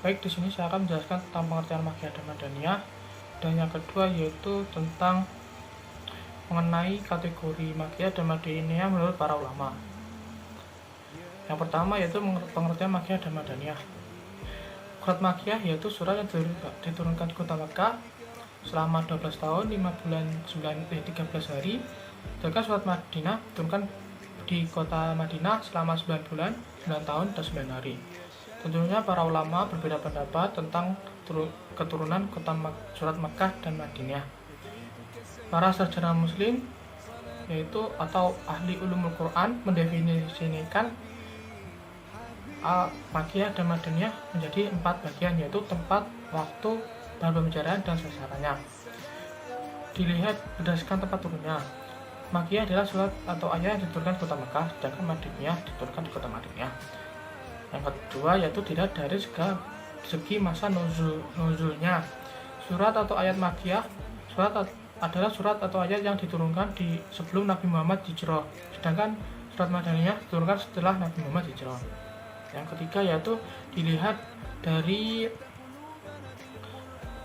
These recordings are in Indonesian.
Baik, di sini saya akan menjelaskan tentang pengertian Makkiyah dan Madaniyah, dan yang kedua yaitu tentang mengenai kategori Makkiyah dan Madaniyah menurut para ulama. Yang pertama yaitu pengertian Makkiyah dan Madaniyah. Surat Makkiyah yaitu surat yang diturunkan di kota Makkah selama 12 tahun, 5 bulan, 13 hari. Sedangkan surat Madinah diturunkan di kota Madinah selama 9 bulan, 9 tahun, dan 9 hari. Tentunya para ulama berbeda pendapat tentang keturunan surat Makkah dan Madinah. Para sarjana muslim yaitu atau ahli ulumul Quran mendefinisikan Makkiyah dan Madaniyah menjadi 4 bagian, yaitu tempat, waktu, bahan pembicaraan, dan sasarannya. Dilihat berdasarkan tempat turunnya. Makkiyah adalah surat atau ayat yang diturunkan di kota Makkah, sedangkan Madaniyah diturunkan di kota Madinah. Yang kedua yaitu dilihat dari segi masa nuzulnya. Surat atau ayat Makkiyah adalah surat atau ayat yang diturunkan di sebelum Nabi Muhammad hijrah, sedangkan surat Madaniyah diturunkan setelah Nabi Muhammad hijrah. Yang ketiga yaitu dilihat dari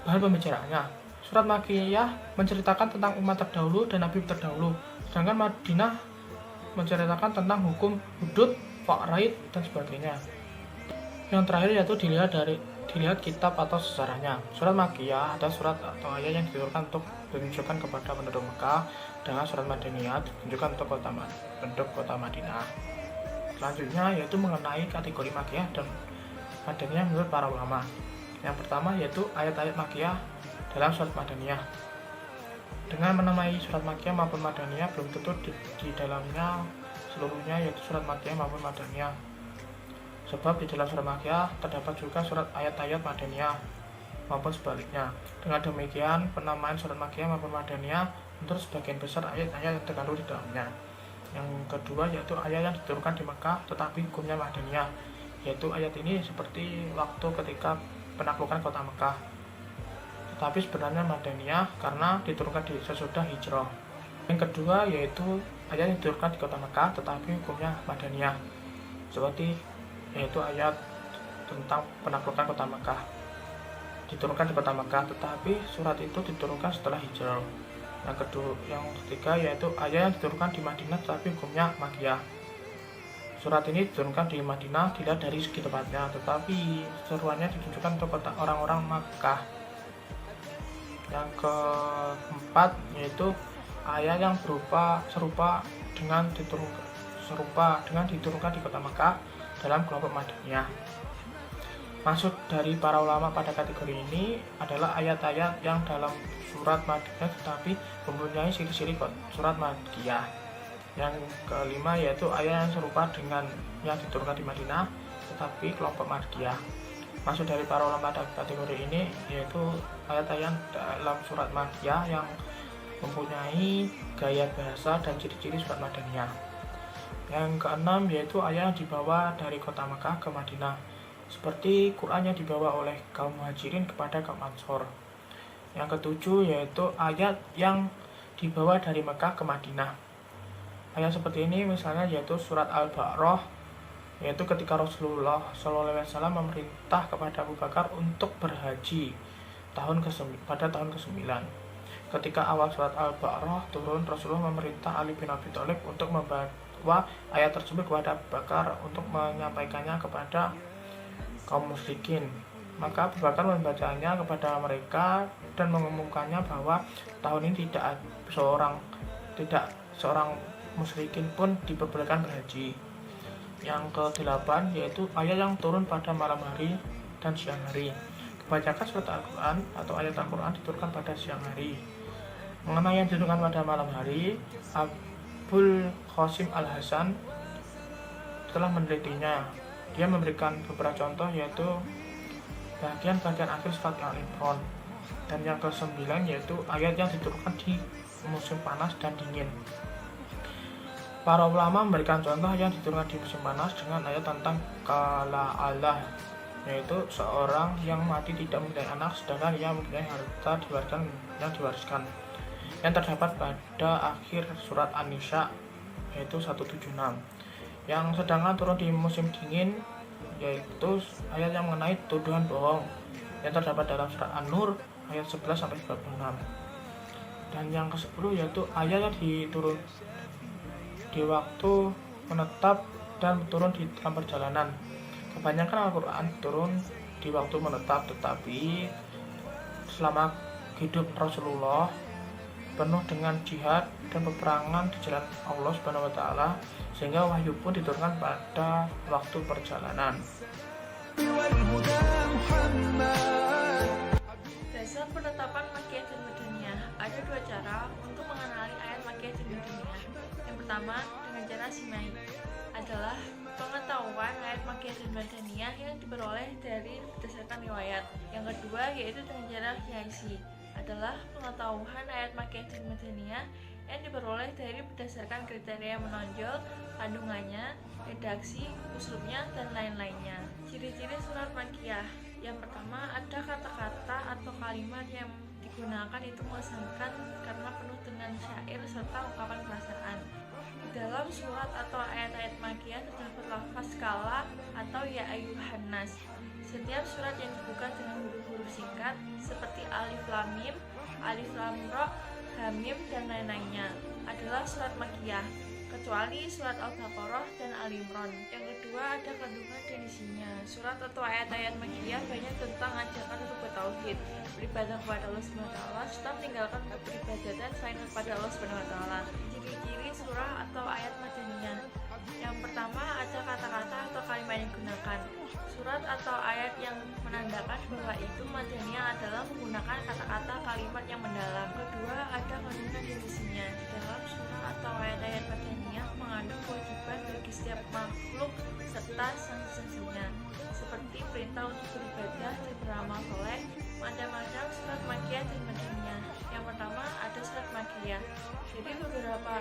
bahan pembicaraannya. Surat Makkiyah menceritakan tentang umat terdahulu dan nabi terdahulu, sedangkan Madinah menceritakan tentang hukum hudud, faraid, dan sebagainya. Yang terakhir yaitu dilihat kitab atau sejarahnya. Surat Makkiyah adalah surat atau ayat yang diturunkan untuk ditunjukkan kepada penduduk Mekah, dengan surat Madaniyah ditunjukkan untuk penduduk kota Madinah. Selanjutnya yaitu mengenai kategori Makkiyah dan Madaniyah menurut para ulama. Yang pertama yaitu ayat-ayat Makkiyah dalam surat Madaniyah. Dengan menamai surat Makkiyah maupun Madaniyah belum tentu di dalamnya seluruhnya yaitu surat Makkiyah maupun Madaniyah. Sebab di dalam surat Makkiyah terdapat juga surat ayat-ayat Madaniyah maupun sebaliknya. Dengan demikian, penamaan surat Makkiyah maupun Madaniyah untuk sebagian besar ayat-ayat yang terkandung di dalamnya. Yang kedua yaitu ayat yang diturunkan di Makkah tetapi hukumnya Madaniyah, yaitu ayat ini seperti waktu ketika penaklukan kota Makkah, tetapi sebenarnya Madaniyah karena diturunkan sesudah hijrah. Yang kedua yaitu ayat yang diturunkan di kota Makkah tetapi hukumnya Madaniyah, seperti yaitu ayat tentang penaklukan kota Makkah, diturunkan di kota Makkah tetapi surat itu diturunkan setelah hijrah. Yang ketiga yaitu ayat yang diturunkan di Madinah tetapi hukumnya Makkiyah. Surat ini diturunkan di Madinah dilihat dari segi tempatnya, tetapi seruannya ditunjukkan untuk orang-orang Makkah. Yang keempat yaitu ayat yang serupa dengan diturunkan di kota Makkah dalam kelompok Madaniyah. Maksud dari para ulama pada kategori ini adalah ayat-ayat yang dalam surat Madaniyah tetapi mempunyai ciri-ciri surat Makkiyah. Yang kelima yaitu ayat yang serupa dengan yang diturunkan di Madinah tetapi kelompok Makkiyah. Maksud dari para ulama pada kategori ini yaitu ayat-ayat dalam surat Makkiyah yang mempunyai gaya bahasa dan ciri-ciri surat Madaniyah. Yang keenam yaitu ayat yang dibawa dari kota Makkah ke Madinah, seperti Quran yang dibawa oleh kaum Muhajirin kepada kaum Ansor. Yang ketujuh yaitu ayat yang dibawa dari Makkah ke Madinah. Ayat seperti ini misalnya yaitu surat Al-Baqarah, yaitu ketika Rasulullah SAW memerintah kepada Abu Bakar untuk berhaji pada tahun ke-9. Ketika awal surat Al-Baqarah turun, Rasulullah memerintah Ali bin Abi Thalib untuk membawa ayat tersebut kepada Abu Bakar untuk menyampaikannya kepada kaum musyrikin. Maka Abu Bakar membacanya kepada mereka dan mengumumkannya bahwa tahun ini tidak seorang musyrikin pun diperbolehkan berhaji. Yang ke-8 yaitu ayat yang turun pada malam hari dan siang hari. Kebanyakan surat Al-Quran atau ayat Al-Quran diturunkan pada siang hari. Mengenai yang diturunkan pada malam hari, Abul Qasim Al-Hasan telah menelitinya. Dia memberikan beberapa contoh yaitu bagian-bagian akhir surat Al-Imran. Dan yang ke-9 yaitu ayat yang diturunkan di musim panas dan dingin. Para ulama memberikan contoh yang diturunkan di musim panas dengan ayat tentang kala Allah, yaitu seorang yang mati tidak mempunyai anak sedangkan ia mempunyai harta yang diwariskan, yang terdapat pada akhir surat An-Nisa yaitu 176. Yang sedangkan turun di musim dingin yaitu ayat yang mengenai tuduhan bohong yang terdapat dalam surat An-Nur ayat 11-26. Dan yang ke-10 yaitu ayat yang diturun di waktu menetap dan turun di dalam perjalanan. Kebanyakan Al-Quran turun di waktu menetap, tetapi selama hidup Rasulullah penuh dengan jihad dan peperangan di jalan Allah Subhanahu wa taala, sehingga wahyu pun diturunkan pada waktu perjalanan. Dasar penetapan Makkiyah dan Madaniyah. Ada dua cara untuk mengenali ayat Makkiyah dan Madaniyah. Yang pertama, dengan cara simai, adalah pengetahuan ayat Makkiyah dan Madaniyah yang diperoleh dari berdasarkan riwayat. Yang kedua, yaitu dengan cara kiasi, adalah pengetahuan ayat Makkiyah dan Madaniyah yang diperoleh dari berdasarkan kriteria menonjol, kandungannya, redaksi, uslubnya, dan lain-lainnya. Ciri-ciri surat Makkiyah. Yang pertama, ada kata-kata atau kalimat yang digunakan itu mengesankan karena penuh dengan syair serta ungkapan perasaan. Dalam surat atau ayat-ayat Makkiyah terdapat lafaz kala atau ya ayyuhan nas. Setiap surat yang dibuka dengan huruf-huruf singkat seperti alif lam mim, alif lam ra, ha mim, dan lain-lainnya adalah surat Makkiyah, kecuali surat Al-Baqarah dan Al-Imran. Yang kedua, ada kandungan dan isinya. Surat atau ayat-ayat Makkiyah banyak tentang ajakan untuk bertauhid, beribadah kepada Allah Subhanahu wa taala, serta meninggalkan peribadatan selain kepada Allah Subhanahu wa taala. Ciri-ciri surah atau ayat Madaniyah. Yang pertama, ada kata-kata atau kalimat yang digunakan. Surat atau ayat yang menandakan bahwa itu Madaniyah adalah menggunakan kata-kata kalimat yang mendalam. Kedua, ada kandungan dan isinya. Di dalam surah atau ayat-ayat Madaniyah mengandung kewajiban bagi setiap makhluk serta sanksi-sanksinya, seperti perintah untuk beribadah dan beramal soleh. Macam-macam surat Makkiyah dan Madaniyah. Yang pertama, ada surat Makkiyah. Jadi beberapa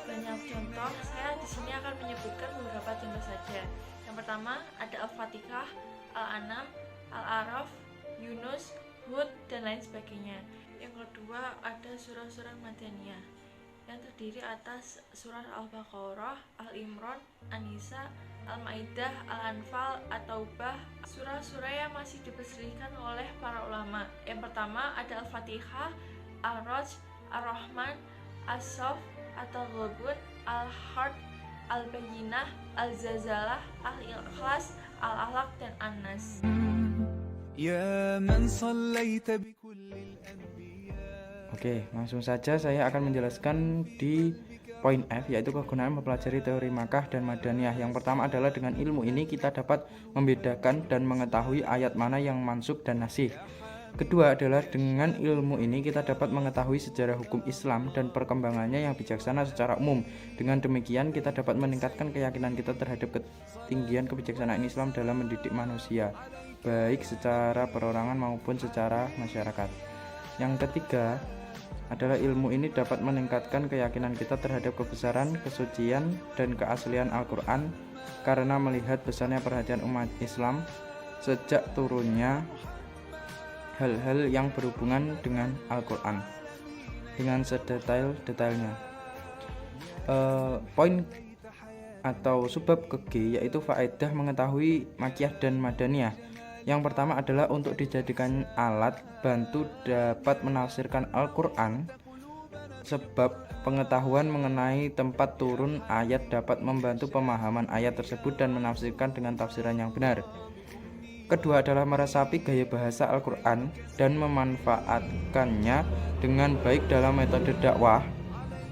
banyak contoh, saya di sini akan menyebutkan beberapa contoh saja. Yang pertama, ada Al-Fatihah, Al-An'am, Al-A'raf, Yunus, Hud, dan lain sebagainya. Yang kedua, ada surah-surah Madaniyah yang terdiri atas surah Al-Baqarah, Al-Imran, An-Nisa, Al-Maidah, Al-Anfal, At-Taubah. Surah-surah yang masih diperselisihkan oleh para ulama. Yang pertama ada Al-Fatihah, Ar-Raj, Ar-Rahman, As-Saff, At-Taghabun, Al-Hard, Al-Bayyinah, Al-Zalzalah, Al-Ikhlas, Al-Alaq, dan An-Nas. Oke, langsung saja saya akan menjelaskan di poin F, yaitu kegunaan mempelajari teori Makkah dan Madaniyah. Yang pertama adalah dengan ilmu ini kita dapat membedakan dan mengetahui ayat mana yang mansukh dan nasikh. Kedua adalah dengan ilmu ini kita dapat mengetahui sejarah hukum Islam dan perkembangannya yang bijaksana secara umum. Dengan demikian kita dapat meningkatkan keyakinan kita terhadap ketinggian kebijaksanaan Islam dalam mendidik manusia, baik secara perorangan maupun secara masyarakat. Yang ketiga adalah ilmu ini dapat meningkatkan keyakinan kita terhadap kebesaran, kesucian, dan keaslian Al-Quran karena melihat besarnya perhatian umat Islam sejak turunnya hal-hal yang berhubungan dengan Al-Quran dengan sedetail-detailnya. Poin atau subbab ke G yaitu faedah mengetahui Makkiyah dan Madaniyah. Yang pertama adalah untuk dijadikan alat bantu dapat menafsirkan Al-Quran, sebab pengetahuan mengenai tempat turun ayat dapat membantu pemahaman ayat tersebut dan menafsirkan dengan tafsiran yang benar. Kedua adalah meresapi gaya bahasa Al-Quran dan memanfaatkannya dengan baik dalam metode dakwah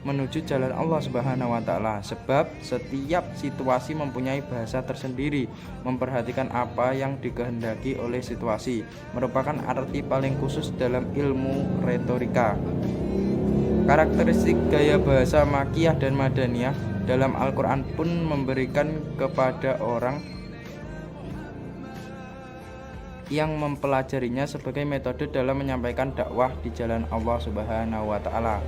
menuju jalan Allah Subhanahu wa taala, sebab setiap situasi mempunyai bahasa tersendiri. Memperhatikan apa yang dikehendaki oleh situasi merupakan arti paling khusus dalam ilmu retorika. Karakteristik gaya bahasa Makkiyah dan Madaniyah dalam Al-Quran pun memberikan kepada orang yang mempelajarinya sebagai metode dalam menyampaikan dakwah di jalan Allah Subhanahu wa taala.